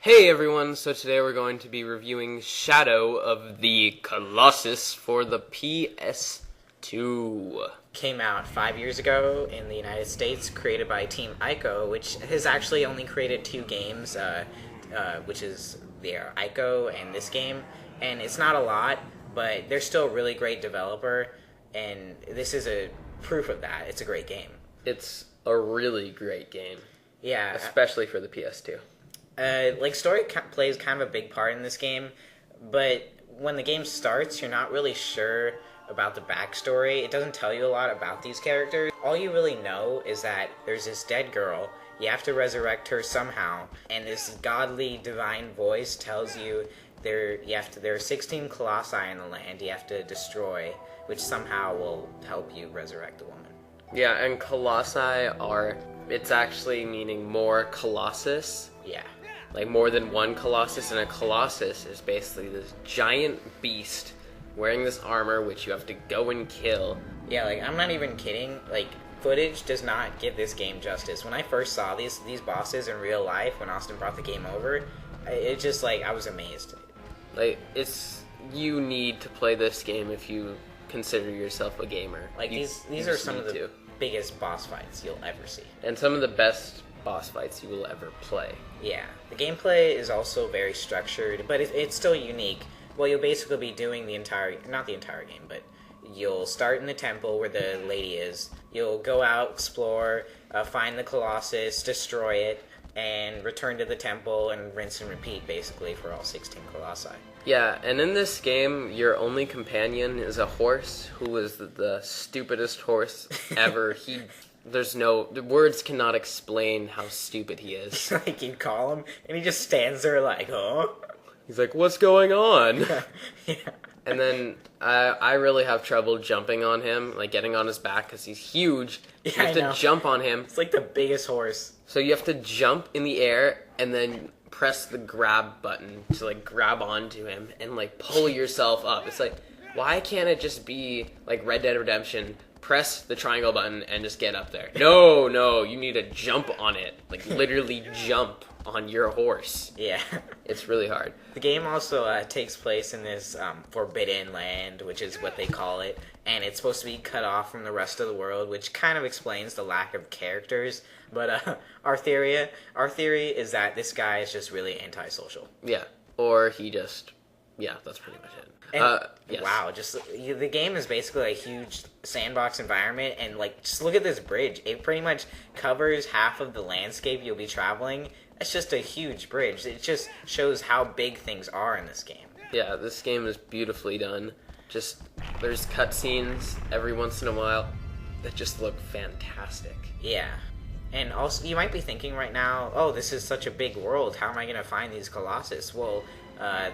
Hey everyone, so today we're going to be reviewing Shadow of the Colossus for the PS2. Came out 5 years ago in the United States, created by Team Ico, which has actually only created 2 games, which is their Ico and this game. And it's not a lot, but they're still a really great developer, and this is a proof of that. It's a great game. It's a really great game. Yeah. Especially for the PS2. Story plays kind of a big part in this game, but when the game starts, you're not really sure about the backstory. It doesn't tell you a lot about these characters. All you really know is that there's this dead girl, you have to resurrect her somehow, and this godly divine voice tells you there are 16 colossi in the land you have to destroy, which somehow will help you resurrect the woman. Yeah, and colossi it's actually meaning more colossus. Yeah. Like more than one colossus, and a colossus is basically this giant beast wearing this armor which you have to go and kill. Yeah, I'm not even kidding. Footage does not give this game justice. When I first saw these bosses in real life, when Austin brought the game over, it just, I was amazed. You need to play this game if you consider yourself a gamer. These are some of the biggest boss fights you'll ever see. And some of the best boss fights you will ever play. Yeah, the gameplay is also very structured, but it's still unique. Well, you'll basically be doing not the entire game, but you'll start in the temple where the lady is. You'll go out, explore, find the Colossus, destroy it, and return to the temple and rinse and repeat, basically, for all 16 Colossi. Yeah, and in this game, your only companion is a horse who is the stupidest horse ever. The words cannot explain how stupid he is. You call him, and he just stands there huh? He's like, what's going on? Yeah. And then I really have trouble jumping on him, getting on his back, because he's huge. Yeah, you have to jump on him. It's the biggest horse. So you have to jump in the air, and then press the grab button to, grab onto him, and, pull yourself up. It's why can't it just be, Red Dead Redemption? Press the triangle button and just get up there. No, you need to jump on it. Literally jump on your horse. Yeah. It's really hard. The game also takes place in this forbidden land, which is what they call it, and it's supposed to be cut off from the rest of the world, which kind of explains the lack of characters. But our theory is that this guy is just really antisocial. Yeah. Or he just... Yeah, that's pretty much it. Yes. Wow, the game is basically a huge sandbox environment, and just look at this bridge. It pretty much covers half of the landscape you'll be traveling. It's just a huge bridge. It just shows how big things are in this game. Yeah, this game is beautifully done. There's cutscenes every once in a while that just look fantastic. Yeah. And also, you might be thinking right now, oh, this is such a big world. How am I going to find these Colossus? Well,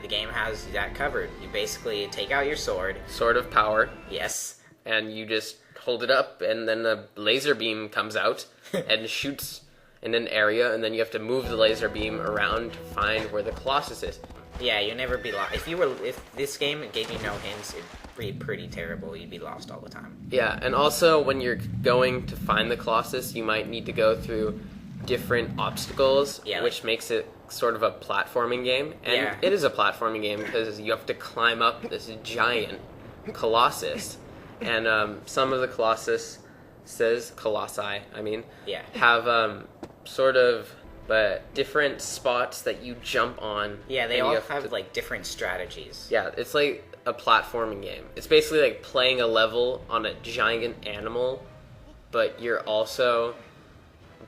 the game has that covered. You basically take out your sword. Sword of power. Yes. And you just hold it up, and then a laser beam comes out and shoots in an area, and then you have to move the laser beam around to find where the Colossus is. Yeah, you'll never be lost. If this game gave you no hints, it'd be pretty terrible. You'd be lost all the time. Yeah, and also when you're going to find the Colossus, you might need to go through different obstacles, which makes it sort of a platforming game. And it is a platforming game because you have to climb up this giant Colossus. And some of the Colossi, have sort of different spots that you jump on. Yeah, they all have different strategies. Yeah, it's like a platforming game. It's basically like playing a level on a giant animal, but you're also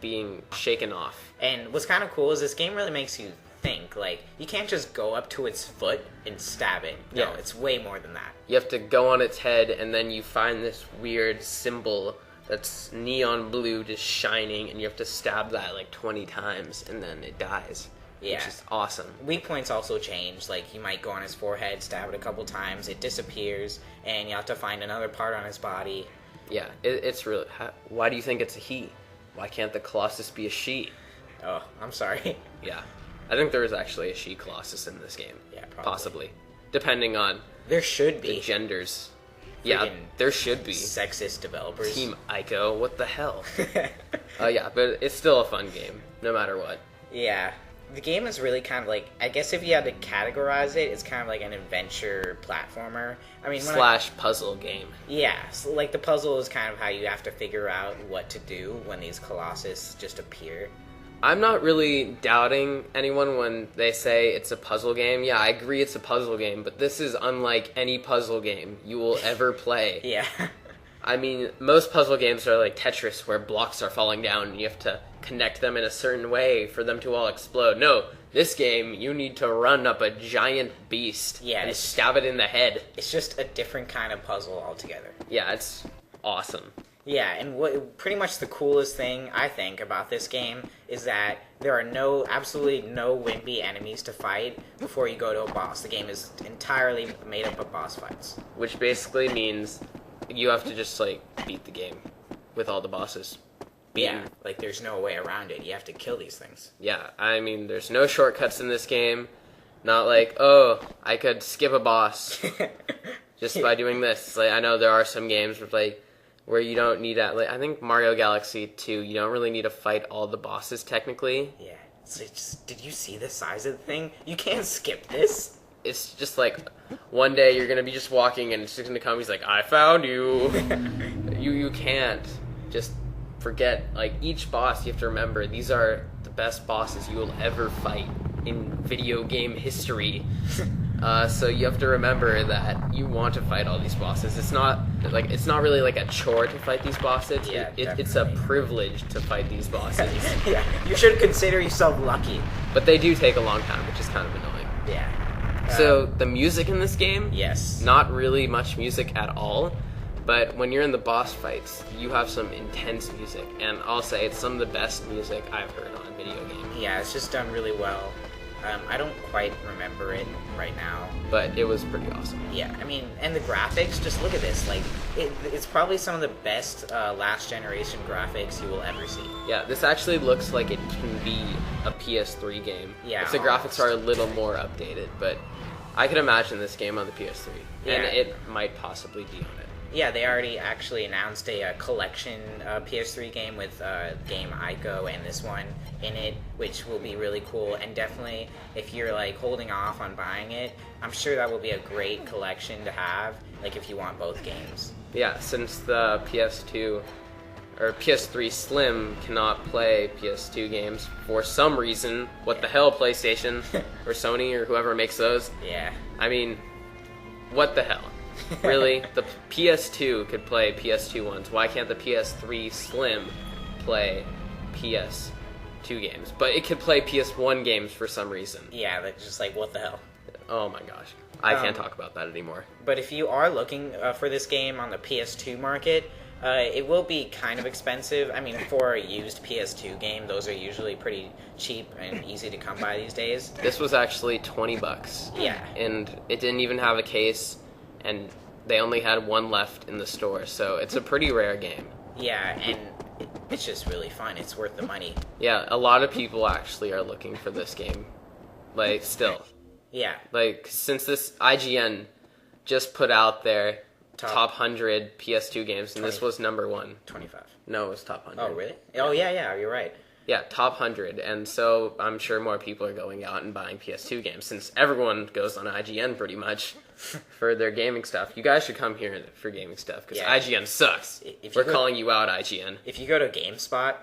being shaken off. And what's kind of cool is this game really makes you think. Like, you can't just go up to its foot and stab it. No, Yeah. it's way more than that. You have to go on its head, and then you find this weird symbol that's neon blue just shining, and you have to stab that like 20 times, and then it dies. Yeah. Which is awesome. Weak points also change. Like, you might go on his forehead, stab it a couple times, it disappears, and you have to find another part on his body. Yeah, it's really... Why do you think it's a he? Why can't the Colossus be a she? Oh, I'm sorry. Yeah. I think there is actually a she Colossus in this game. Yeah, probably. Possibly. Depending on There should the be. genders. Yeah, Freaking there should be. Sexist developers. Team Ico, what the hell? Yeah, but it's still a fun game, no matter what. Yeah. The game is really kind of like, I guess if you had to categorize it, it's kind of like an adventure platformer. I mean, Slash puzzle game. Yeah, so like the puzzle is kind of how you have to figure out what to do when these Colossus just appear. I'm not really doubting anyone when they say it's a puzzle game. Yeah, I agree it's a puzzle game, but this is unlike any puzzle game you will ever play. Yeah. I mean, most puzzle games are like Tetris, where blocks are falling down and you have to connect them in a certain way for them to all explode. No, this game, you need to run up a giant beast and stab it in the head. It's just a different kind of puzzle altogether. Yeah, it's awesome. Yeah, and what pretty much the coolest thing I think about this game is that there are absolutely no wimpy enemies to fight before you go to a boss. The game is entirely made up of boss fights. Which basically means you have to just, like, beat the game with all the bosses. Yeah, like there's no way around it. You have to kill these things. Yeah, I mean, there's no shortcuts in this game. Not like, oh, I could skip a boss just by doing this. Like, I know there are some games where you don't need that. Like, I think Mario Galaxy 2, you don't really need to fight all the bosses technically. Yeah. So did you see the size of the thing? You can't skip this. It's just like one day you're gonna be just walking and it's just gonna come. He's like, "I found you." You can't just forget. Like, each boss, you have to remember these are the best bosses you will ever fight in video game history. So you have to remember that you want to fight all these bosses. It's not really like a chore to fight these bosses. Yeah, it's a privilege to fight these bosses. Yeah, you should consider yourself lucky. But they do take a long time, which is kind of annoying. Yeah. So the music in this game, yes, not really much music at all. But when you're in the boss fights, you have some intense music, and I'll say it's some of the best music I've heard on a video game. Yeah, it's just done really well. I don't quite remember it right now, but it was pretty awesome. Yeah, I mean, and the graphics, just look at this. Like, it's probably some of the best last generation graphics you will ever see. Yeah, this actually looks like it can be a PS3 game. Yeah, if the graphics are a little more updated, but I could imagine this game on the PS3, and it might possibly be on it. Yeah, they already actually announced a collection PS3 game with game Ico and this one in it, which will be really cool. And definitely, if you're like holding off on buying it, I'm sure that will be a great collection to have, like if you want both games. Yeah, since the PS2 or PS3 Slim cannot play PS2 games for some reason. What the hell, PlayStation or Sony or whoever makes those? Yeah. I mean, what the hell? Really? The PS2 could play PS2 ones. Why can't the PS3 Slim play PS2 games? But it could play PS1 games for some reason. Yeah, that's just like, what the hell? Oh my gosh. I can't talk about that anymore. But if you are looking for this game on the PS2 market, it will be kind of expensive. I mean, for a used PS2 game, those are usually pretty cheap and easy to come by these days. This was actually $20. Yeah. And it didn't even have a case, and they only had one left in the store, so it's a pretty rare game. Yeah, and it's just really fun. It's worth the money. Yeah, a lot of people actually are looking for this game. Like, still. Yeah. Like, since this IGN just put out their top 100 PS2 games, and 20. This was number 1. 25. No, it was top 100. Oh, really? Oh, yeah, you're right. Yeah, top 100, and so I'm sure more people are going out and buying PS2 games, since everyone goes on IGN pretty much for their gaming stuff. You guys should come here for gaming stuff, because IGN sucks. We're calling you out, IGN. If you go to GameSpot,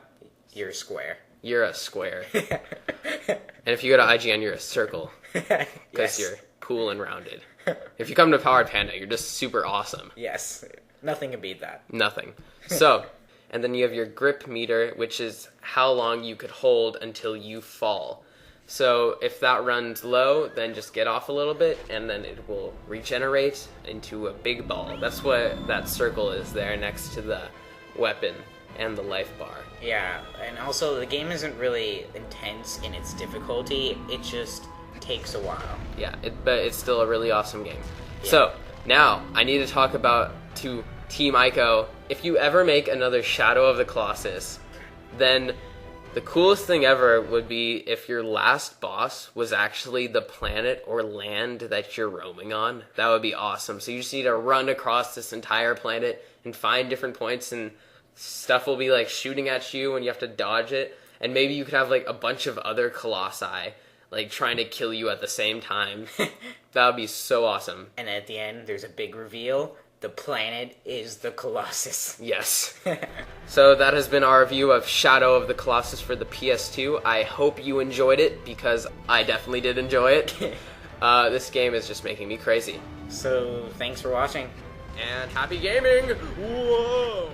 you're a square. You're a square. And if you go to IGN, you're a circle, because you're cool and rounded. If you come to Poweredpanda, you're just super awesome. Yes, nothing can beat that. Nothing. So... And then you have your grip meter, which is how long you could hold until you fall. So if that runs low, then just get off a little bit, and then it will regenerate into a big ball. That's what that circle is there next to the weapon and the life bar. Yeah, and also the game isn't really intense in its difficulty. It just takes a while. Yeah, but it's still a really awesome game. Yeah. So now I need to talk about to Team Ico. If you ever make another Shadow of the Colossus, then the coolest thing ever would be if your last boss was actually the planet or land that you're roaming on. That would be awesome. So you just need to run across this entire planet and find different points, and stuff will be like shooting at you and you have to dodge it. And maybe you could have like a bunch of other Colossi like trying to kill you at the same time. That would be so awesome. And at the end, there's a big reveal. The planet is the Colossus. Yes. So that has been our review of Shadow of the Colossus for the PS2. I hope you enjoyed it, because I definitely did enjoy it. This game is just making me crazy. So, thanks for watching. And happy gaming! Whoa!